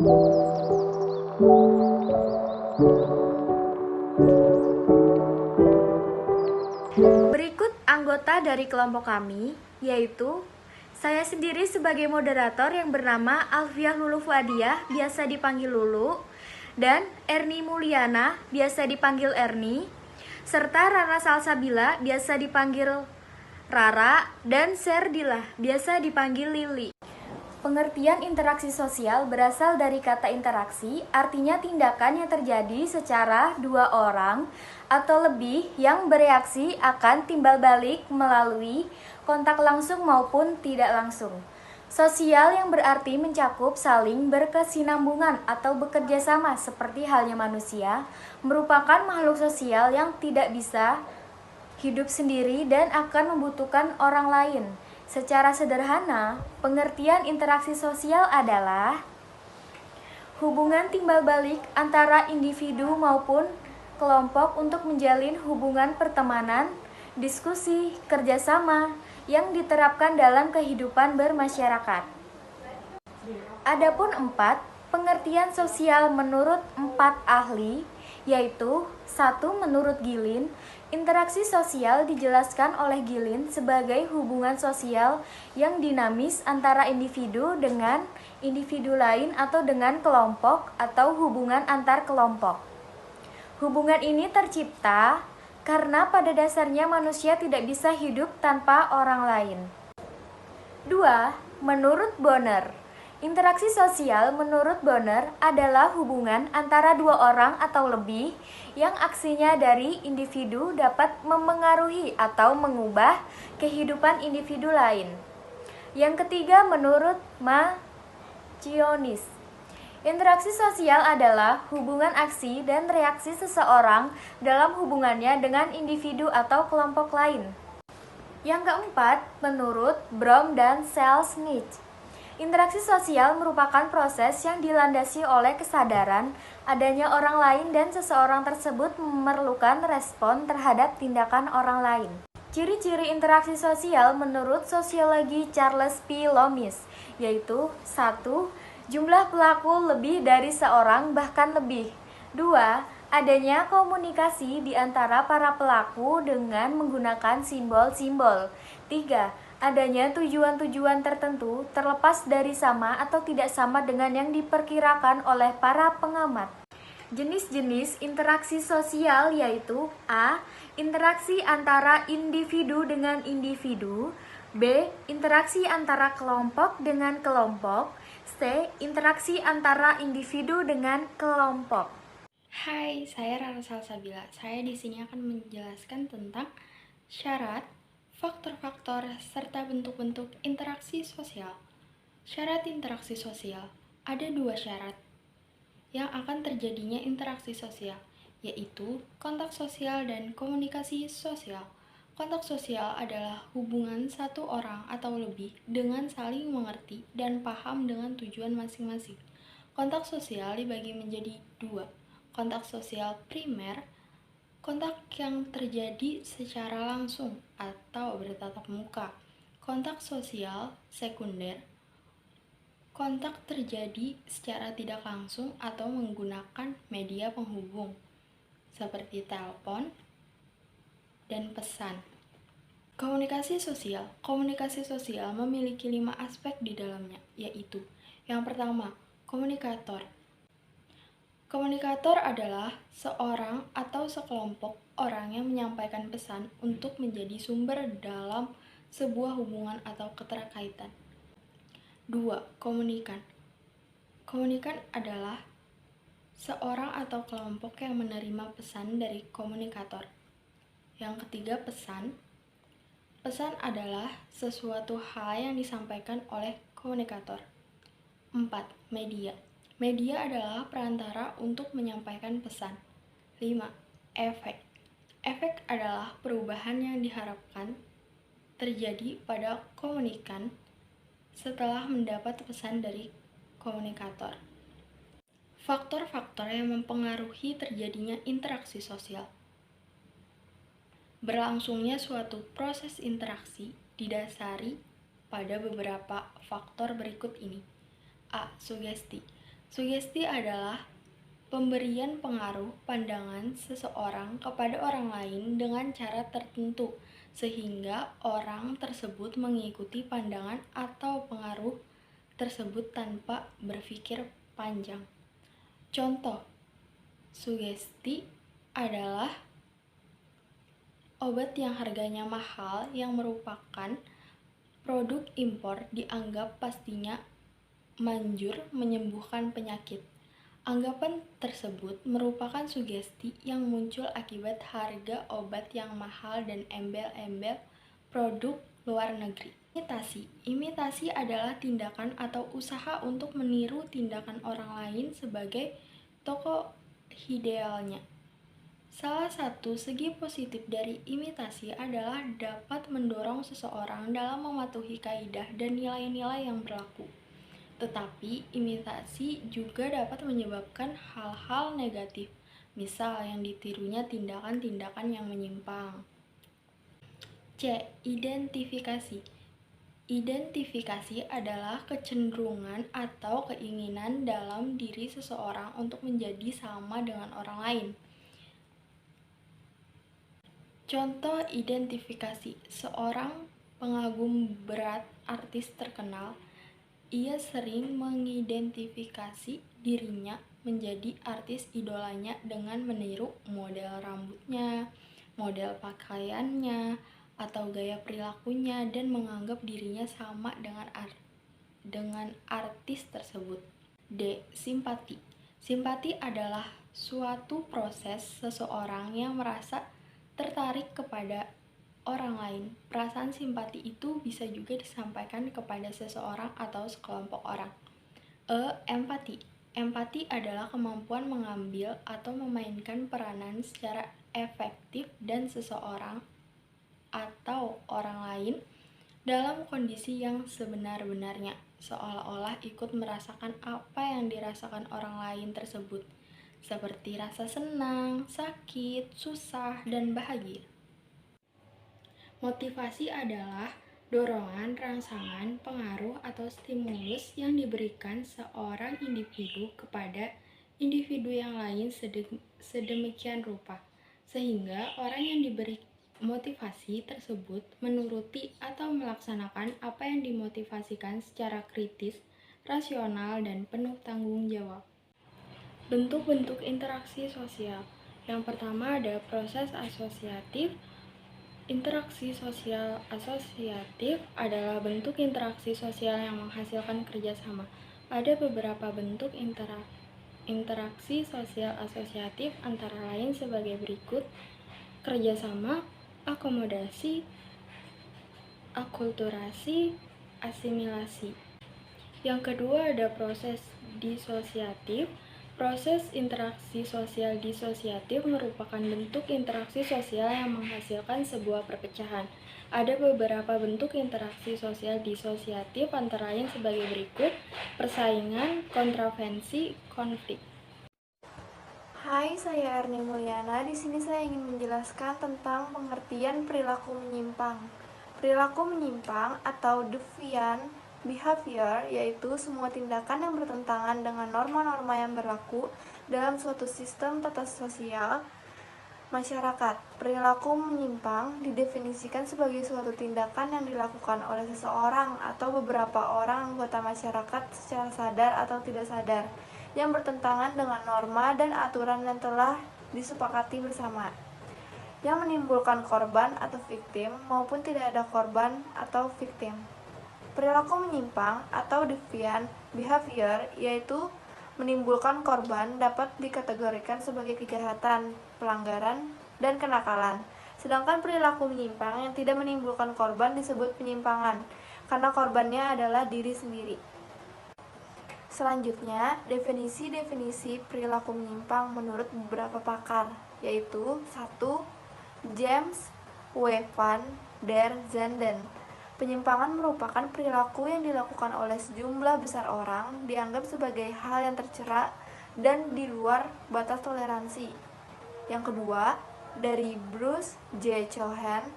Berikut anggota dari kelompok kami, yaitu saya sendiri sebagai moderator yang bernama Alfiah Lulu Fuadiah, biasa dipanggil Lulu, dan Erni Mulyana, biasa dipanggil Erni, serta Rara Salsabila, biasa dipanggil Rara, dan Serdila, biasa dipanggil Lili. Pengertian interaksi sosial berasal dari kata interaksi, artinya tindakan yang terjadi secara dua orang atau lebih yang bereaksi akan timbal balik melalui kontak langsung maupun tidak langsung. Sosial yang berarti mencakup saling berkesinambungan atau bekerja sama seperti halnya manusia, merupakan makhluk sosial yang tidak bisa hidup sendiri dan akan membutuhkan orang lain. Secara sederhana, pengertian interaksi sosial adalah hubungan timbal balik antara individu maupun kelompok untuk menjalin hubungan pertemanan, diskusi, kerjasama yang diterapkan dalam kehidupan bermasyarakat. Adapun 4, pengertian sosial menurut 4 ahli, yaitu 1. Menurut Gilin, interaksi sosial dijelaskan oleh Gilin sebagai hubungan sosial yang dinamis antara individu dengan individu lain atau dengan kelompok atau hubungan antar kelompok. Hubungan ini tercipta karena pada dasarnya manusia tidak bisa hidup tanpa orang lain. 2. Menurut Bonner, interaksi sosial menurut Bonner adalah hubungan antara dua orang atau lebih yang aksinya dari individu dapat memengaruhi atau mengubah kehidupan individu lain. Yang ketiga, menurut Macionis, interaksi sosial adalah hubungan aksi dan reaksi seseorang dalam hubungannya dengan individu atau kelompok lain. Yang keempat, menurut Brom dan Selznick, interaksi sosial merupakan proses yang dilandasi oleh kesadaran adanya orang lain dan seseorang tersebut memerlukan respon terhadap tindakan orang lain. Ciri-ciri interaksi sosial menurut sosiologi Charles P. Lomis, yaitu 1. Jumlah pelaku lebih dari seorang bahkan lebih. 2. Adanya komunikasi di antara para pelaku dengan menggunakan simbol-simbol. 3. Adanya tujuan-tujuan tertentu terlepas dari sama atau tidak sama dengan yang diperkirakan oleh para pengamat. Jenis-jenis interaksi sosial yaitu A. Interaksi antara individu dengan individu. B. Interaksi antara kelompok dengan kelompok. C. Interaksi antara individu dengan kelompok. Hai, saya Rara Salsabila. Saya di sini akan menjelaskan tentang syarat, faktor-faktor, serta bentuk-bentuk interaksi sosial. Syarat interaksi sosial. Ada 2 syarat yang akan terjadinya interaksi sosial, yaitu kontak sosial dan komunikasi sosial. Kontak sosial adalah hubungan satu orang atau lebih dengan saling mengerti dan paham dengan tujuan masing-masing. Kontak sosial dibagi menjadi 2. Kontak sosial primer, kontak yang terjadi secara langsung atau bertatap muka. Kontak sosial sekunder, kontak terjadi secara tidak langsung atau menggunakan media penghubung seperti telepon dan pesan. Komunikasi sosial memiliki 5 aspek di dalamnya, yaitu yang pertama, komunikator. Komunikator adalah seorang atau sekelompok orang yang menyampaikan pesan untuk menjadi sumber dalam sebuah hubungan atau keterkaitan. 2. Komunikan. Komunikan adalah seorang atau kelompok yang menerima pesan dari komunikator. Yang ketiga, pesan. Pesan adalah sesuatu hal yang disampaikan oleh komunikator. 4. Media. Media adalah perantara untuk menyampaikan pesan. 5. Efek. Efek adalah perubahan yang diharapkan terjadi pada komunikan setelah mendapat pesan dari komunikator. Faktor-faktor yang mempengaruhi terjadinya interaksi sosial. Berlangsungnya suatu proses interaksi didasari pada beberapa faktor berikut ini. A. Sugesti. Sugesti adalah pemberian pengaruh pandangan seseorang kepada orang lain dengan cara tertentu, sehingga orang tersebut mengikuti pandangan atau pengaruh tersebut tanpa berpikir panjang. Contoh, sugesti adalah obat yang harganya mahal yang merupakan produk impor dianggap pastinya manjur menyembuhkan penyakit. Anggapan tersebut merupakan sugesti yang muncul akibat harga obat yang mahal dan embel-embel produk luar negeri. Imitasi adalah tindakan atau usaha untuk meniru tindakan orang lain sebagai tokoh idealnya. Salah satu segi positif dari imitasi adalah dapat mendorong seseorang dalam mematuhi kaidah dan nilai-nilai yang berlaku. Tetapi imitasi juga dapat menyebabkan hal-hal negatif, misal yang ditirunya tindakan-tindakan yang menyimpang. C. Identifikasi. Identifikasi adalah kecenderungan atau keinginan dalam diri seseorang untuk menjadi sama dengan orang lain. Contoh identifikasi, seorang pengagum berat artis terkenal, ia sering mengidentifikasi dirinya menjadi artis idolanya dengan meniru model rambutnya, model pakaiannya, atau gaya perilakunya dan menganggap dirinya sama dengan artis tersebut. D. Simpati. Simpati adalah suatu proses seseorang yang merasa tertarik kepada orang lain. Perasaan simpati itu bisa juga disampaikan kepada seseorang atau sekelompok orang. E. Empati. Empati adalah kemampuan mengambil atau memainkan peranan secara efektif dan seseorang atau orang lain dalam kondisi yang sebenar-benarnya, seolah-olah ikut merasakan apa yang dirasakan orang lain tersebut, seperti rasa senang, sakit, susah, dan bahagia. Motivasi adalah dorongan, rangsangan, pengaruh, atau stimulus yang diberikan seorang individu kepada individu yang lain sedemikian rupa, sehingga orang yang diberi motivasi tersebut menuruti atau melaksanakan apa yang dimotivasikan secara kritis, rasional, dan penuh tanggung jawab. Bentuk-bentuk interaksi sosial. Yang pertama ada proses asosiatif. Interaksi sosial asosiatif adalah bentuk interaksi sosial yang menghasilkan kerjasama. Ada beberapa bentuk interaksi sosial asosiatif antara lain sebagai berikut: kerjasama, akomodasi, akulturasi, asimilasi. Yang kedua ada proses disosiatif. Proses interaksi sosial disosiatif merupakan bentuk interaksi sosial yang menghasilkan sebuah perpecahan. Ada beberapa bentuk interaksi sosial disosiatif antara lain sebagai berikut: persaingan, kontravensi, konflik. Hai, saya Erni Mulyana. Di sini saya ingin menjelaskan tentang pengertian perilaku menyimpang. Perilaku menyimpang atau deviant behavior yaitu semua tindakan yang bertentangan dengan norma-norma yang berlaku dalam suatu sistem tata sosial masyarakat. Perilaku menyimpang didefinisikan sebagai suatu tindakan yang dilakukan oleh seseorang atau beberapa orang anggota masyarakat secara sadar atau tidak sadar, yang bertentangan dengan norma dan aturan yang telah disepakati bersama, yang menimbulkan korban atau victim maupun tidak ada korban atau victim. Perilaku menyimpang atau deviant behavior yaitu menimbulkan korban dapat dikategorikan sebagai kejahatan, pelanggaran, dan kenakalan. Sedangkan perilaku menyimpang yang tidak menimbulkan korban disebut penyimpangan, karena korbannya adalah diri sendiri. Selanjutnya, definisi-definisi perilaku menyimpang menurut beberapa pakar, yaitu 1. James W. van der Zanden. Penyimpangan merupakan perilaku yang dilakukan oleh sejumlah besar orang dianggap sebagai hal yang tercela dan di luar batas toleransi. Yang kedua, dari Bruce J. Cohen,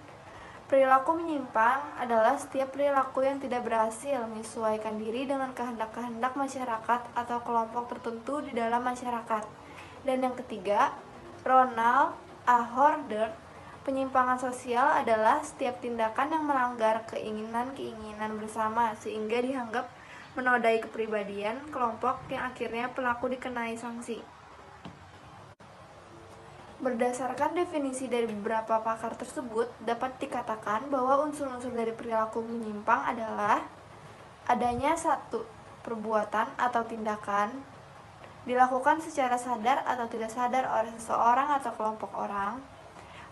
Perilaku menyimpang adalah setiap perilaku yang tidak berhasil menyesuaikan diri dengan kehendak-kehendak masyarakat atau kelompok tertentu di dalam masyarakat. Dan yang ketiga, Ronald A. Hordert, penyimpangan sosial adalah setiap tindakan yang melanggar keinginan-keinginan bersama sehingga dianggap menodai kepribadian kelompok yang akhirnya pelaku dikenai sanksi. Berdasarkan definisi dari beberapa pakar tersebut, dapat dikatakan bahwa unsur-unsur dari perilaku menyimpang adalah adanya satu perbuatan atau tindakan dilakukan secara sadar atau tidak sadar oleh seseorang atau kelompok orang,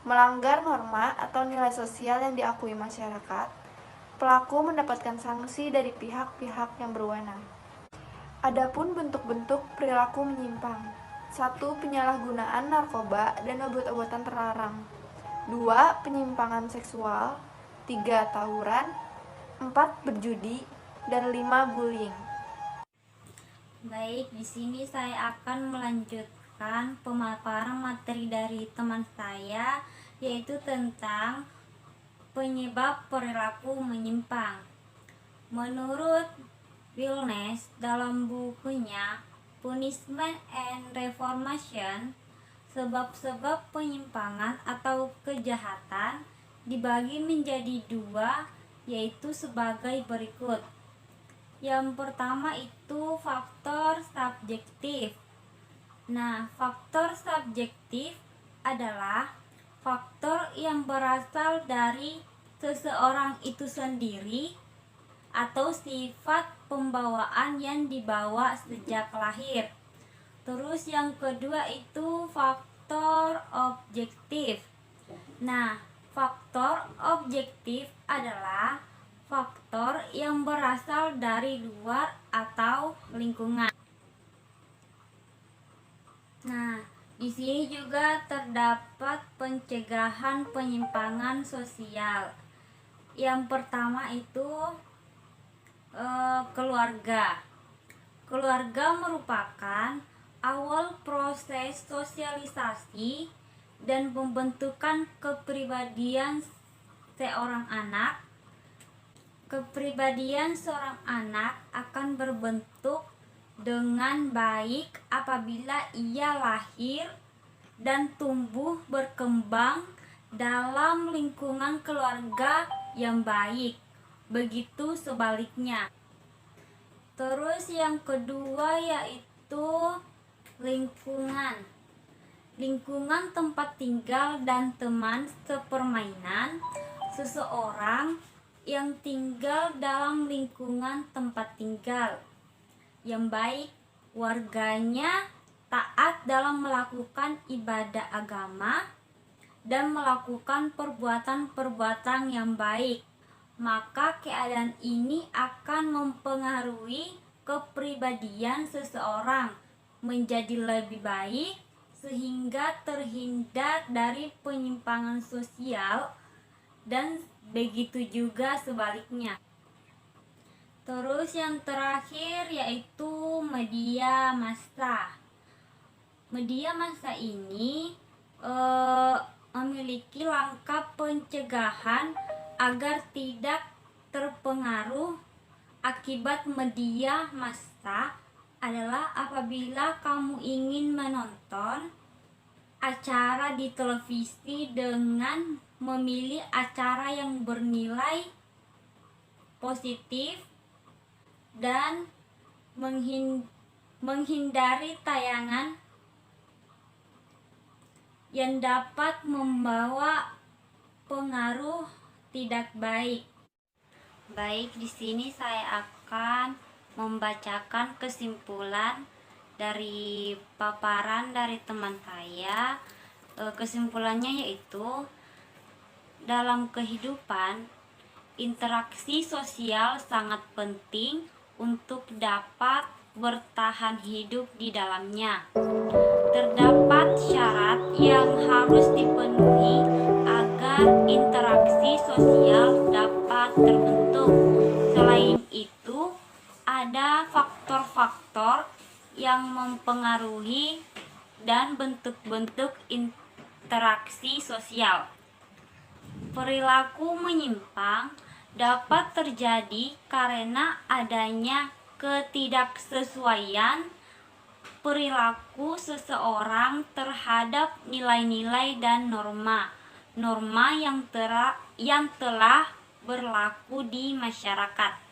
melanggar norma atau nilai sosial yang diakui masyarakat, pelaku mendapatkan sanksi dari pihak-pihak yang berwenang. Adapun bentuk-bentuk perilaku menyimpang: 1. Penyalahgunaan narkoba dan obat-obatan terlarang. 2. Penyimpangan seksual. 3. Tawuran. 4. Berjudi. Dan 5. Bullying. Baik, di sini saya akan melanjutkan pemaparan materi dari teman saya, yaitu tentang penyebab perilaku menyimpang. Menurut Wilnes dalam bukunya Punishment and Reformation, sebab-sebab penyimpangan atau kejahatan dibagi menjadi dua, yaitu sebagai berikut. Yang pertama itu faktor subjektif. Nah, faktor subjektif adalah faktor yang berasal dari seseorang itu sendiri atau sifat pembawaan yang dibawa sejak lahir. Terus yang kedua itu faktor objektif. Nah, faktor objektif adalah faktor yang berasal dari luar atau lingkungan. Nah, di sini juga terdapat pencegahan penyimpangan sosial. Yang pertama itu keluarga. Keluarga merupakan awal proses sosialisasi dan pembentukan kepribadian seorang anak. Kepribadian seorang anak akan berbentuk dengan baik apabila ia lahir dan tumbuh berkembang dalam lingkungan keluarga yang baik. Begitu sebaliknya. Terus yang kedua yaitu lingkungan. Lingkungan tempat tinggal dan teman sepermainan seseorang yang tinggal dalam lingkungan tempat tinggal yang baik, warganya taat dalam melakukan ibadah agama dan melakukan perbuatan-perbuatan yang baik, maka keadaan ini akan mempengaruhi kepribadian seseorang menjadi lebih baik sehingga terhindar dari penyimpangan sosial dan begitu juga sebaliknya. Terus yang terakhir yaitu media massa. Media massa ini memiliki langkah pencegahan agar tidak terpengaruh akibat media massa adalah apabila kamu ingin menonton acara di televisi dengan memilih acara yang bernilai positif dan menghindari tayangan yang dapat membawa pengaruh tidak baik. Baik, di sini saya akan membacakan kesimpulan dari paparan dari teman saya. Kesimpulannya yaitu dalam kehidupan interaksi sosial sangat penting untuk dapat bertahan hidup di dalamnya. Terdapat syarat yang harus dipenuhi agar interaksi sosial dapat terbentuk. Selain itu, ada faktor-faktor yang mempengaruhi dan bentuk-bentuk interaksi sosial. Perilaku menyimpang dapat terjadi karena adanya ketidaksesuaian perilaku seseorang terhadap nilai-nilai dan norma yang telah berlaku di masyarakat.